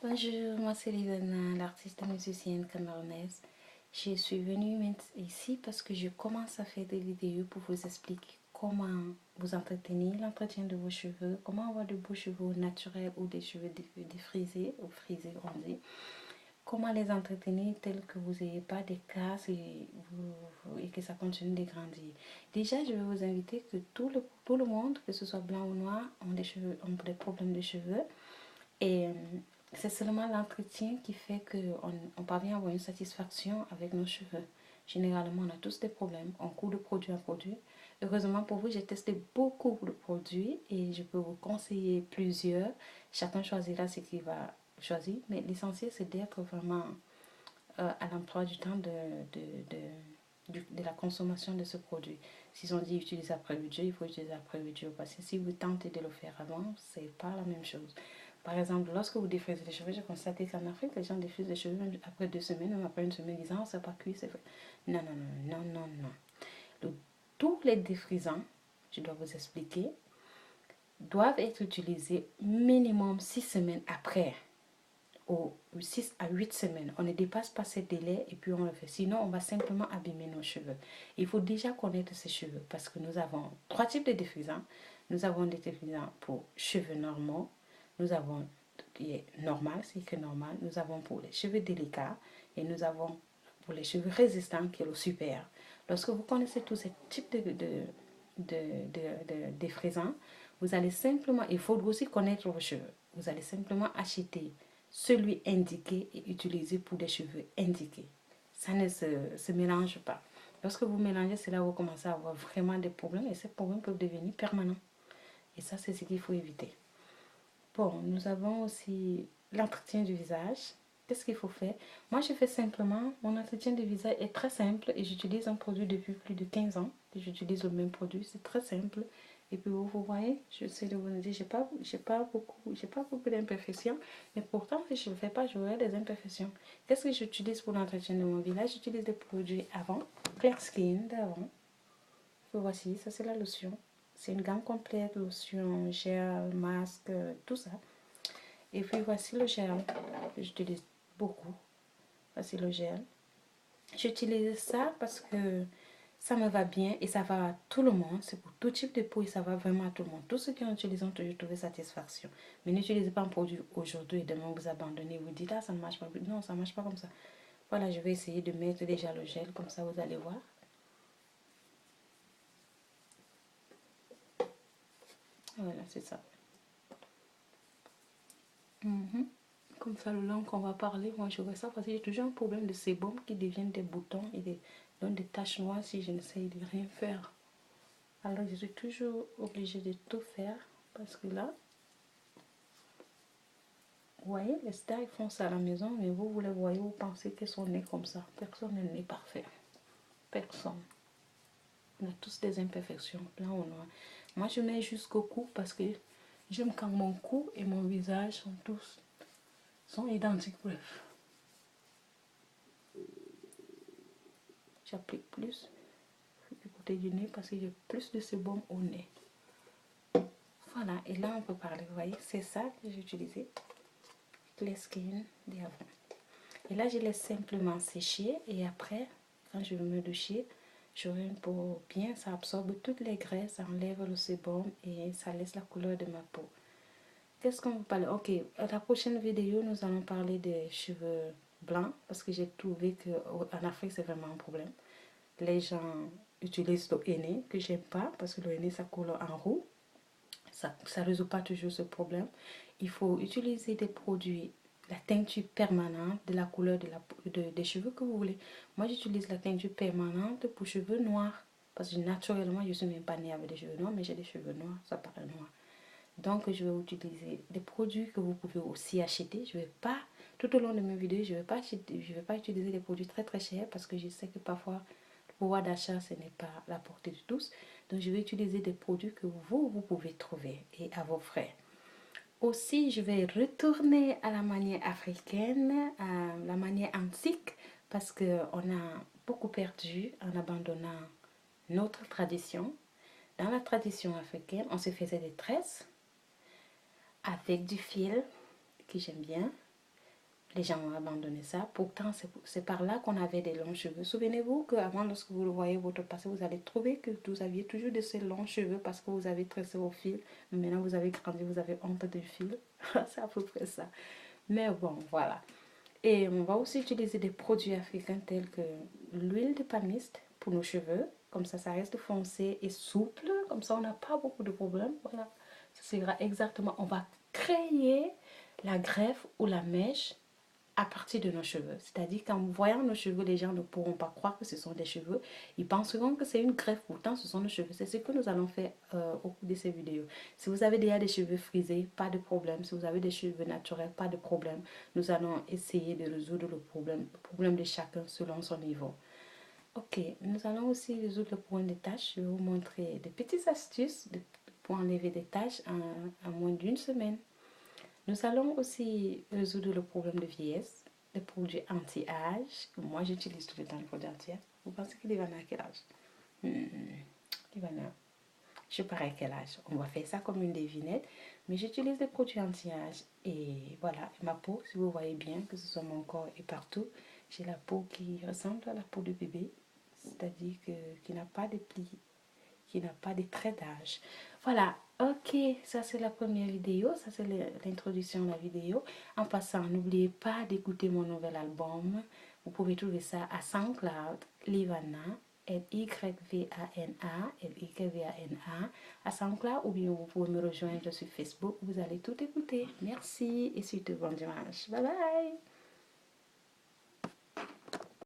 Bonjour, moi c'est Livana, l'artiste musicienne camerounaise. Je suis venue ici parce que je commence à faire des vidéos pour vous expliquer comment vous entretenir l'entretien de vos cheveux, comment avoir de beaux cheveux naturels ou des cheveux défrisés ou frisés on dit. Comment les entretenir tels que vous n'ayez pas des casses et que ça continue de grandir. Déjà, je vais vous inviter que tout le monde, que ce soit blanc ou noir, ont des problèmes de cheveux. Et c'est seulement l'entretien qui fait qu'on parvient à avoir une satisfaction avec nos cheveux. Généralement, on a tous des problèmes. On court de produit en produit. Heureusement pour vous, j'ai testé beaucoup de produits et je peux vous conseiller plusieurs. Chacun choisira ce qu'il va choisir. Mais l'essentiel, c'est d'être vraiment à l'emploi du temps de la consommation de ce produit. S'ils ont dit utiliser après 8 jours, il faut utiliser après 8 jours. Parce que si vous tentez de le faire avant, c'est pas la même chose. Par exemple, lorsque vous défrisez les cheveux, j'ai constaté qu'en Afrique, les gens défrisent les cheveux même après 2 semaines, même après une semaine, disant oh, c'est pas cuit, c'est fait. Non, non, non, non, non, non. Tous les défrisants, je dois vous expliquer, doivent être utilisés minimum 6 semaines après. Ou 6 à 8 semaines. On ne dépasse pas ces délais et puis on le fait. Sinon, on va simplement abîmer nos cheveux. Il faut déjà connaître ses cheveux parce que nous avons 3 types de défrisants. Nous avons des défrisants pour cheveux normaux. Nous avons qui est normal, c'est que normal. Nous avons pour les cheveux délicats et nous avons pour les cheveux résistants qui est le super. Lorsque vous connaissez tous ces types de défrisants, vous allez simplement, il faut aussi connaître vos cheveux. Vous allez simplement acheter celui indiqué et utilisé pour des cheveux indiqués. Ça ne se mélange pas. Lorsque vous mélangez, c'est là où vous commencez à avoir vraiment des problèmes et ces problèmes peuvent devenir permanents. Et ça, c'est ce qu'il faut éviter. Bon, nous avons aussi l'entretien du visage. Qu'est-ce qu'il faut faire? Moi, je fais simplement, mon entretien du visage est très simple et j'utilise un produit depuis plus de 15 ans. J'utilise le même produit, c'est très simple. Et puis vous voyez, je sais de vous dire, j'ai pas beaucoup d'imperfections, mais pourtant si je ne le fais pas, j'aurai des imperfections. Qu'est-ce que j'utilise pour l'entretien de mon visage? J'utilise des produits avant, Clear Skin d'avant. Voici, ça c'est la lotion. C'est une gamme complète, lotion, gel, masque, tout ça. Et puis voici le gel que j'utilise beaucoup. Voici le gel. J'utilise ça parce que ça me va bien et ça va à tout le monde. C'est pour tout type de peau et ça va vraiment à tout le monde. Tous ceux qui ont utilisé ont toujours trouvé satisfaction. Mais n'utilisez pas un produit aujourd'hui et demain vous abandonnez. Vous dites, ah, ça ne marche pas. Non, ça ne marche pas comme ça. Voilà, je vais essayer de mettre déjà le gel. Comme ça, vous allez voir. Voilà, c'est ça. Comme ça, le long qu'on va parler, moi je vois ça parce que j'ai toujours un problème de sébum qui deviennent des boutons et donnent des taches noires si je n'essaye de rien faire. Alors je suis toujours obligée de tout faire parce que là, vous voyez, les stars ils font ça à la maison, mais vous les voyez, vous pensez qu'ils sont nés comme ça. Personne n'est parfait. Personne. On a tous des imperfections, blanc ou noir. Moi je mets jusqu'au cou parce que j'aime quand mon cou et mon visage sont identiques. Bref. J'applique plus du côté du nez parce que j'ai plus de sébum au nez. Voilà, et là on peut parler, vous voyez, c'est ça que j'ai utilisé. Clear Skin d'avant. Et là je laisse simplement sécher et après, quand je vais me doucher, j'aurai une peau bien, ça absorbe toutes les graisses, ça enlève le sébum et ça laisse la couleur de ma peau. Qu'est-ce qu'on va parler? Ok, à la prochaine vidéo, nous allons parler des cheveux blancs parce que j'ai trouvé qu'en Afrique c'est vraiment un problème. Les gens utilisent le henné que j'aime pas parce que le henné ça coule en roux. Ça ne résout pas toujours ce problème. Il faut utiliser des produits, la teinture permanente de la couleur des cheveux que vous voulez. Moi, j'utilise la teinture permanente pour cheveux noirs. Parce que naturellement, je ne suis même pas née avec des cheveux noirs, mais j'ai des cheveux noirs, ça paraît noir. Donc, je vais utiliser des produits que vous pouvez aussi acheter. Je vais pas, tout au long de mes vidéos, je vais pas utiliser des produits très très chers parce que je sais que parfois, le pouvoir d'achat, ce n'est pas à la portée de tous. Donc, je vais utiliser des produits que vous pouvez trouver et à vos frais. Aussi, je vais retourner à la manière africaine, à la manière antique, parce qu'on a beaucoup perdu en abandonnant notre tradition. Dans la tradition africaine, on se faisait des tresses avec du fil, que j'aime bien. Les gens ont abandonné ça. Pourtant, c'est par là qu'on avait des longs cheveux. Souvenez-vous qu'avant, lorsque vous le voyez votre passé, vous allez trouver que vous aviez toujours de ces longs cheveux parce que vous avez tressé au fil. Maintenant, vous avez grandi, vous avez honte du fil. C'est à peu près ça. Mais bon, voilà. Et on va aussi utiliser des produits africains tels que l'huile de palmiste pour nos cheveux. Comme ça reste foncé et souple. Comme ça, on n'a pas beaucoup de problèmes. Voilà. Ça sera exactement, on va créer la greffe ou la mèche à partir de nos cheveux. C'est-à-dire qu'en voyant nos cheveux, les gens ne pourront pas croire que ce sont des cheveux. Ils penseront que c'est une greffe, pourtant ce sont nos cheveux. C'est ce que nous allons faire au cours de ces vidéos. Si vous avez déjà des cheveux frisés, pas de problème. Si vous avez des cheveux naturels, pas de problème. Nous allons essayer de résoudre le problème de chacun selon son niveau. Ok, nous allons aussi résoudre le problème des taches. Je vais vous montrer des petites astuces pour enlever des taches en moins d'une semaine. Nous allons aussi résoudre le problème de vieillesse, les produits anti-âge. Moi, j'utilise tout le temps les produits anti-âge. Vous pensez qu'il va à quel âge? Livana, je sais pas à quel âge. On va faire ça comme une devinette. Mais j'utilise des produits anti-âge. Et voilà, ma peau, si vous voyez bien, que ce soit mon corps et partout, j'ai la peau qui ressemble à la peau de bébé. C'est-à-dire qui n'a pas de plis, qui n'a pas de traits d'âge. Voilà, ok, ça c'est la première vidéo, ça c'est l'introduction de la vidéo. En passant, n'oubliez pas d'écouter mon nouvel album. Vous pouvez trouver ça à SoundCloud, Livana, Lyvana, Lyvana, à SoundCloud, ou bien vous pouvez me rejoindre sur Facebook, vous allez tout écouter. Merci et surtout bon dimanche. Bye bye.